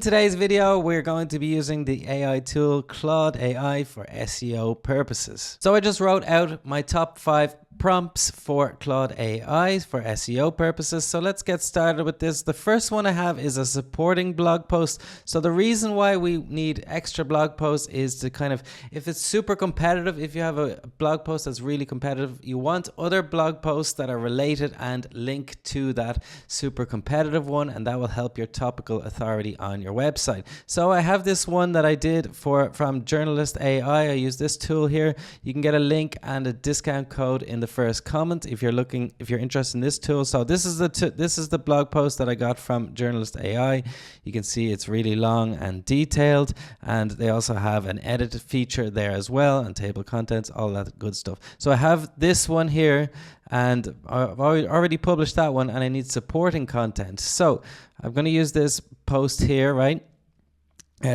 today's video, we're going to be using the AI tool Claude AI for SEO purposes. So I just wrote out my top 5 prompts for Claude AI for SEO purposes. So let's get started with this. The first one I have is a supporting blog post. So the reason why we need extra blog posts is to kind of, if it's super competitive, if you have a blog post that's really competitive, you want other blog posts that are related and link to that super competitive one, and that will help your topical authority on your website. So I have this one that I did from Journalist AI. I use this tool here. You can get a link and a discount code in the first comment if you're interested in this tool. So this is the blog post that I got from Journalist AI. You can see it's really long and detailed, and they also have an edit feature there as well, and table contents, all that good stuff. So I have this one here, and I've already published that one, and I need supporting content. So I'm going to use this post here, right?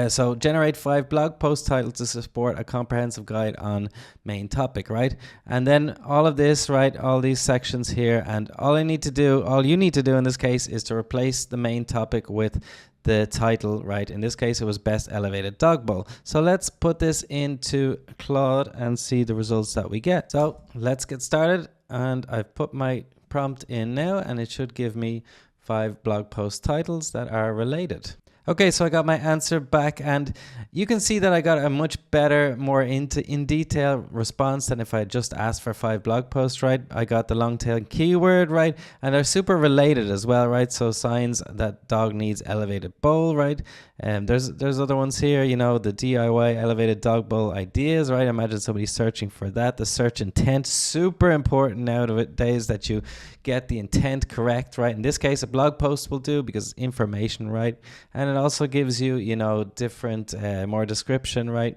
So generate 5 blog post titles to support a comprehensive guide on main topic, right? And then all of this, right? All these sections here, and all you need to do in this case is to replace the main topic with the title, right? In this case, it was Best Elevated Dog Bowl. So let's put this into Claude and see the results that we get. So let's get started, and I've put my prompt in now, and it should give me 5 blog post titles that are related. Okay, so I got my answer back, and you can see that I got a much better, more in detail response than if I had just asked for 5 blog posts, right? I got the long tail keyword, right? And they're super related as well, right? So signs that dog needs elevated bowl, right? And there's other ones here, you know, the DIY elevated dog bowl ideas, right? Imagine somebody searching for that. The search intent, super important nowadays that you get the intent correct, right? In this case, a blog post will do because information, right? And it also gives you, you know, different, more description, right?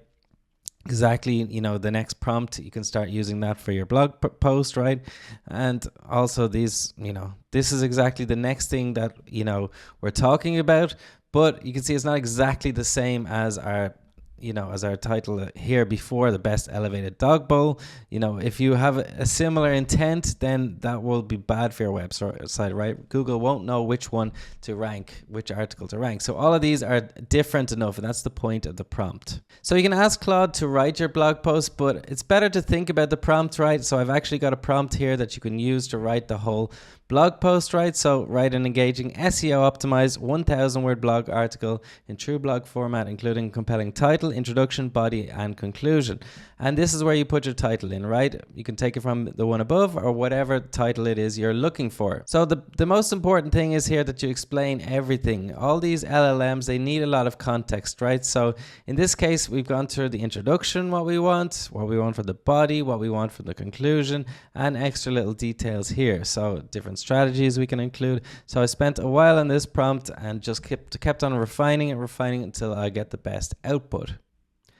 Exactly, you know, the next prompt, you can start using that for your blog post, right? And also these, you know, this is exactly the next thing that, you know, we're talking about, but you can see it's not exactly the same as our, you know, as our title here before, the Best Elevated Dog Bowl. You know, if you have a similar intent, then that will be bad for your website, right? Google won't know which one to rank, which article to rank. So all of these are different enough, and that's the point of the prompt. So you can ask Claude to write your blog post, but it's better to think about the prompt, right? So I've actually got a prompt here that you can use to write the whole blog post, right? So write an engaging SEO optimized 1,000 word blog article in true blog format, including compelling title, introduction, body, and conclusion. And this is where you put your title in, right? You can take it from the one above or whatever title it is you're looking for. So the most important thing is here that you explain everything. All these LLMs, they need a lot of context, right? So in this case, we've gone through the introduction, what we want for the body, what we want for the conclusion, and extra little details here. So different strategies we can include. So I spent a while on this prompt and just kept on refining it until I get the best output.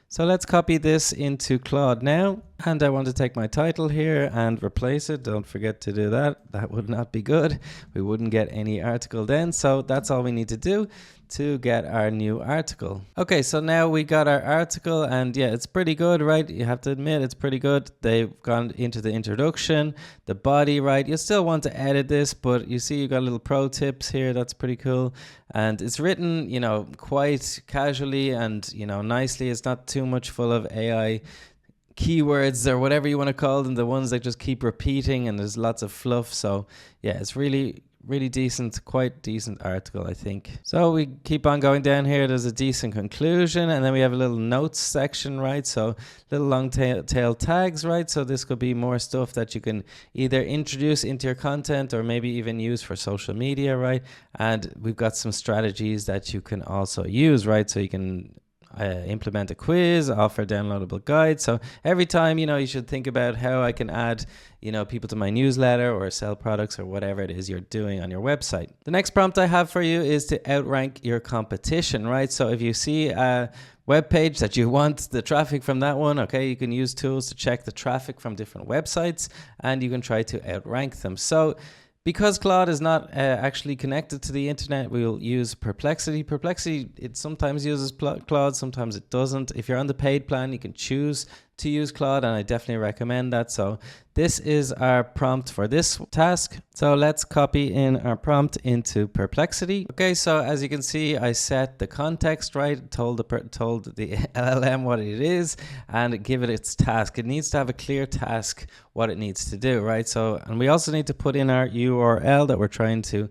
So let's copy this into Claude now, and I want to take my title here and replace it. Don't forget to do that. That would not be good. We wouldn't get any article then. So that's all we need to do to get our new article. Okay, so now we got our article, and yeah, it's pretty good, right? You have to admit it's pretty good. They've gone into the introduction, the body, right? You still want to edit this, but you see you got little pro tips here. That's pretty cool. And it's written, you know, quite casually and, you know, nicely. It's not too much full of AI keywords or whatever you want to call them, the ones that just keep repeating, and there's lots of fluff. So yeah, it's really decent, quite decent article, I think. So we keep on going down here. There's a decent conclusion, and then we have a little notes section, right? So little long tail tags, right? So this could be more stuff that you can either introduce into your content or maybe even use for social media, right? And we've got some strategies that you can also use, right? So you can implement a quiz, offer a downloadable guide. So every time, you know, you should think about how I can add, you know, people to my newsletter or sell products or whatever it is you're doing on your website. The next prompt I have for you is to outrank your competition, right? So if you see a web page that you want the traffic from that one, okay, you can use tools to check the traffic from different websites, and you can try to outrank them. So because Claude is not actually connected to the internet, we'll use Perplexity. Perplexity, it sometimes uses Claude, sometimes it doesn't. If you're on the paid plan, you can choose to use Claude, and I definitely recommend that. So this is our prompt for this task. So let's copy in our prompt into Perplexity. Okay, so as you can see, I set the context, right? Told the LLM what it is and give it its task. It needs to have a clear task, what it needs to do, right? So, and we also need to put in our URL that we're trying to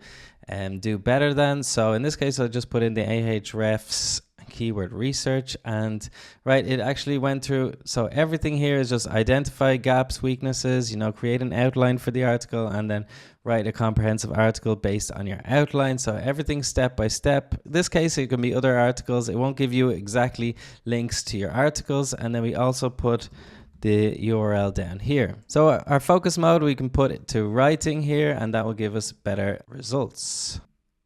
do better than. So in this case, I'll just put in the Ahrefs keyword research, and right, it actually went through. So everything here is just identify gaps, weaknesses, you know, create an outline for the article, and then write a comprehensive article based on your outline. So everything step by step. In this case, it can be other articles. It won't give you exactly links to your articles. And then we also put the URL down here. So our focus mode, we can put it to writing here, and that will give us better results.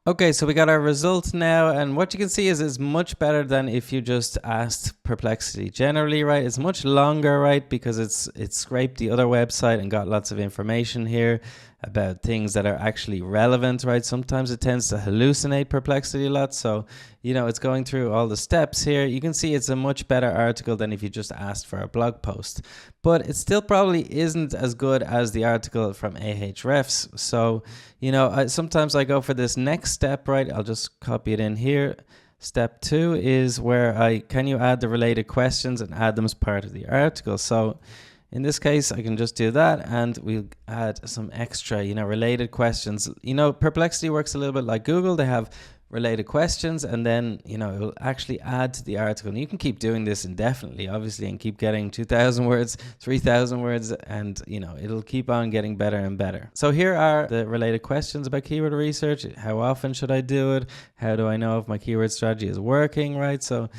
Okay, so we got our results now, and what you can see is it's much better than if you just asked Perplexity generally, right? It's much longer, right? Because it's scraped the other website and got lots of information here about things that are actually relevant, right? Sometimes it tends to hallucinate Perplexity a lot. So, you know, it's going through all the steps here. You can see it's a much better article than if you just asked for a blog post. But it still probably isn't as good as the article from Ahrefs. So, you know, sometimes I go for this next step, right? I'll just copy it in here. Step 2 is where can you add the related questions and add them as part of the article. So in this case, I can just do that, and we'll add some extra, you know, related questions. You know, Perplexity works a little bit like Google. They have related questions, and then, you know, it will actually add to the article. And you can keep doing this indefinitely, obviously, and keep getting 2,000 words, 3,000 words, and, you know, it'll keep on getting better and better. So here are the related questions about keyword research. How often should I do it? How do I know if my keyword strategy is working, right? So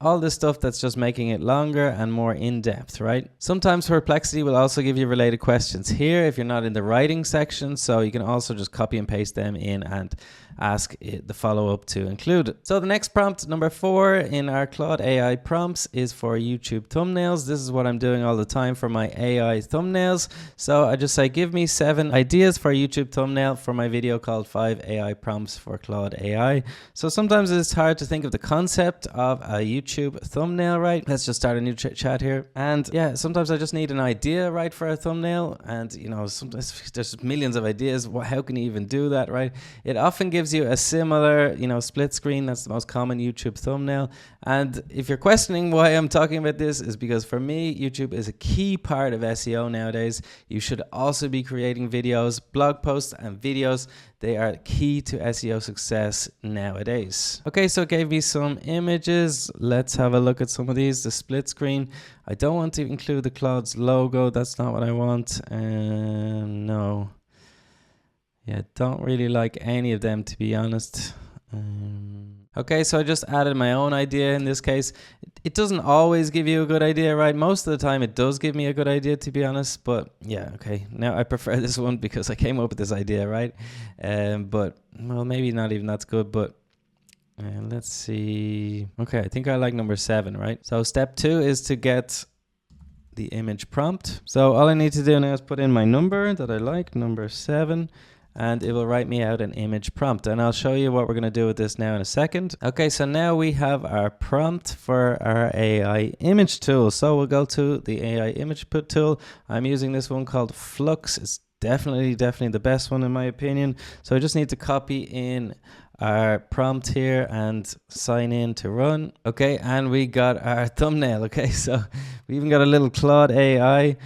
all this stuff that's just making it longer and more in-depth, right? Sometimes Perplexity will also give you related questions here if you're not in the writing section, so you can also just copy and paste them in and ask it the follow-up to include it. So the next prompt, number 4 in our Claude AI prompts, is for YouTube thumbnails. This is what I'm doing all the time for my AI thumbnails. So I just say, give me 7 ideas for a YouTube thumbnail for my video called 5 AI prompts for Claude AI. So sometimes it's hard to think of the concept of a YouTube thumbnail, right? Let's just start a new chat here. And yeah, sometimes I just need an idea, right, for a thumbnail. And, you know, sometimes there's millions of ideas. How can you even do that, right? It often gives you a similar, you know, split screen. That's the most common YouTube thumbnail. And if you're questioning why I'm talking about this, is because for me, YouTube is a key part of SEO nowadays. You should also be creating videos, blog posts and videos. They are key to SEO success nowadays. Okay, so it gave me some images. Let's have a look at some of these. The split screen. I don't want to include the Claude's logo. That's not what I want. No. Yeah, don't really like any of them, to be honest. Okay, so I just added my own idea in this case. It doesn't always give you a good idea, right? Most of the time it does give me a good idea, to be honest. But yeah, okay. Now I prefer this one because I came up with this idea, right? But, well, maybe not even that's good, but let's see. Okay, I think I like number 7, right? So step 2 is to get the image prompt. So all I need to do now is put in my number that I like, number 7. And it will write me out an image prompt, and I'll show you what we're going to do with this now in a second. Okay, so now we have our prompt for our AI image tool. So we'll go to the AI image tool. I'm using this one called Flux. It's definitely the best one in my opinion. So I just need to copy in our prompt here and sign in to run. Okay, and we got our thumbnail. Okay, so we even got a little Claude AI.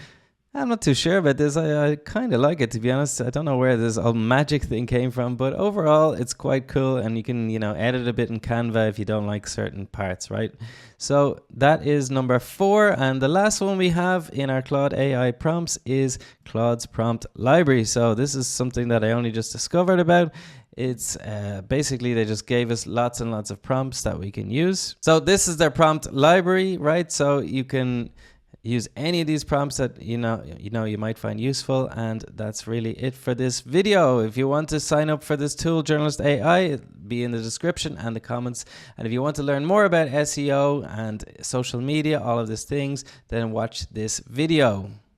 I'm not too sure about this. I kind of like it, to be honest. I don't know where this old magic thing came from, but overall it's quite cool, and you can, you know, edit a bit in Canva if you don't like certain parts, right? So that is number 4, and the last one we have in our Claude AI prompts is Claude's prompt library. So this is something that I only just discovered about. It's basically they just gave us lots and lots of prompts that we can use. So this is their prompt library, right? So you can use any of these prompts that you might find useful, and that's really it for this video. If you want to sign up for this tool, Journalist AI, it'll be in the description and the comments. And if you want to learn more about SEO and social media, all of these things, then watch this video.